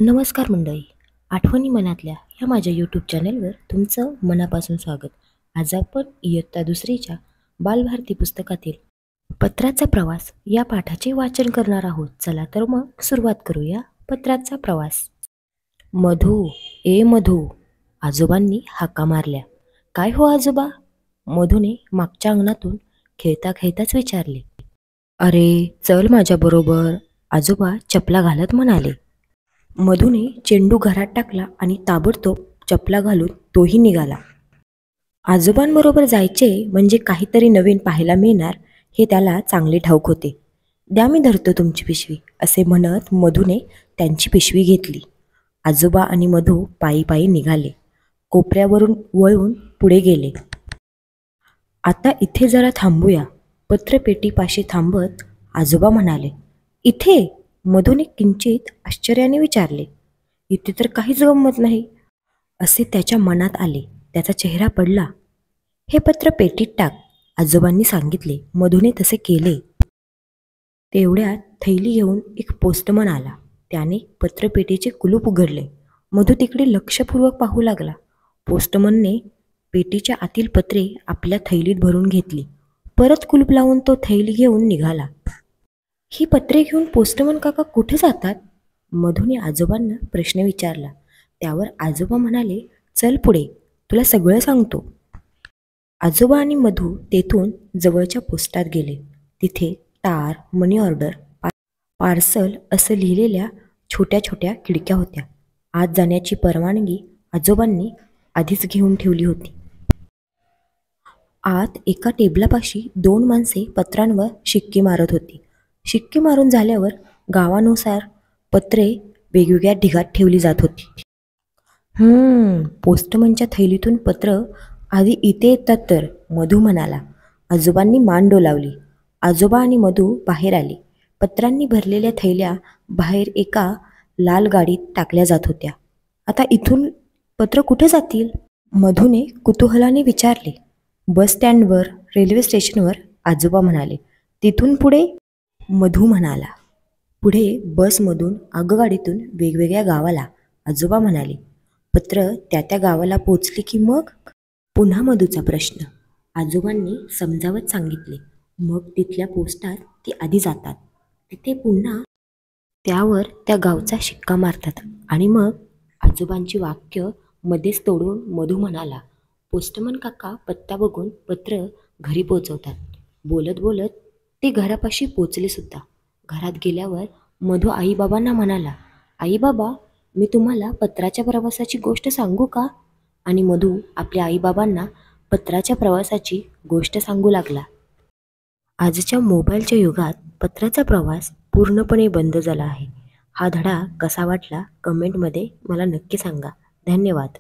नमस्कार मंडळी. आठवणी मनातल्या ह्या माझ्या यूट्यूब चॅनेलवर तुमचं मनापासून स्वागत. आज आपण इयत्ता दुसरीच्या बालभारती पुस्तकातील पत्राचा प्रवास या पाठाचे वाचन करणार आहोत. चला तर मग सुरुवात करूया. पत्राचा प्रवास. मधू, ए मधू, आजोबांनी हाका मारल्या. काय हो आजोबा? मधूने मागच्या अंगणातून खेळता खेळताच विचारले. अरे चल माझ्याबरोबर, आजोबा चपला घालत म्हणाले. मधूने चेंडू घरात टाकला आणि ताबडतोब चपला घालून तोही निघाला. आजोबांबरोबर जायचे म्हणजे काहीतरी नवीन पाहायला मिळणार हे त्याला चांगले ठाऊक होते. द्या मी धरतो तुमची पिशवी, असे म्हणत मधूने त्यांची पिशवी घेतली. आजोबा आणि मधू पायी पायी निघाले. कोपऱ्यावरून वळून पुढे गेले. आता इथे जरा थांबूया, पत्रपेटीपाशी थांबत आजोबा म्हणाले. इथे? मधूने किंचित आश्चर्याने विचारले. इथे तर काहीच गंमत नाही, असे त्याच्या मनात आले. त्याचा चेहरा पडला. हे पत्र पेटीत टाक, आजोबांनी सांगितले. मधूने तसे केले. तेवढ्यात थैली घेऊन एक पोस्टमन आला. त्याने पत्रपेटीचे कुलूप उघडले. मधू तिकडे लक्षपूर्वक पाहू लागला. पोस्टमनने पेटीच्या आतील पत्रे आपल्या थैलीत भरून घेतली. परत कुलूप लावून तो थैली घेऊन निघाला. ही पत्रे घेऊन पोस्टमन काका कुठे जातात? मधूने आजोबांना प्रश्न विचारला. त्यावर आजोबा म्हणाले, चल पुढे, तुला सगळं सांगतो. आजोबा आणि मधू तेथून जवळच्या पोस्टात गेले. तिथे तार, मनी ऑर्डर, पार्सल असं लिहिलेल्या छोट्या छोट्या खिडक्या होत्या. आत जाण्याची परवानगी आजोबांनी आधीच घेऊन ठेवली होती. आत एका टेबलापाशी 2 माणसे पत्रांवर शिक्के मारत होती. शिक्के मारून झाल्यावर गावानुसार पत्रे वेगवेगळ्या ढिगात ठेवली जात होती. पोस्टमनच्या थैलीतून पत्र आधी इथे येतात तर, मधू म्हणाला. आजोबांनी मान डोलावली. आजोबा आणि मधू बाहेर आले. पत्रांनी भरलेल्या थैल्या बाहेर एका लाल गाडीत टाकल्या जात होत्या. आता इथून पत्र कुठे जातील? मधूने कुतूहलाने विचारले. बस स्टँडवर, रेल्वे स्टेशनवर, आजोबा म्हणाले. तिथून पुढे? मधू म्हणाला. पुढे बसमधून, आगगाडीतून वेगवेगळ्या गावाला, आजोबा म्हणाले. पत्र त्या त्या गावाला पोचले की मग? पुन्हा मधूचा प्रश्न. आजोबांनी समजावत सांगितले. मग तिथल्या पोस्टात ती आधी जातात. तिथे पुन्हा त्यावर त्या गावचा शिक्का मारतात आणि मग आजोबांची वाक्य मध्येच तोडून मधू म्हणाला. पोस्टमन काका पत्ता बघून पत्र घरी पोचवतात. बोलत बोलत ते घरापाशी पोचले सुद्धा. घरात गेल्यावर मधू आईबाबांना म्हणाला. आई बाबा, मी तुम्हाला पत्राच्या प्रवासाची गोष्ट सांगू का? आणि मधू आपल्या आईबाबांना पत्राच्या प्रवासाची गोष्ट सांगू लागला. आजच्या मोबाईलच्या युगात पत्राचा प्रवास पूर्णपणे बंद झाला आहे. हा धडा कसा वाटला कमेंटमध्ये मला नक्की सांगा. धन्यवाद.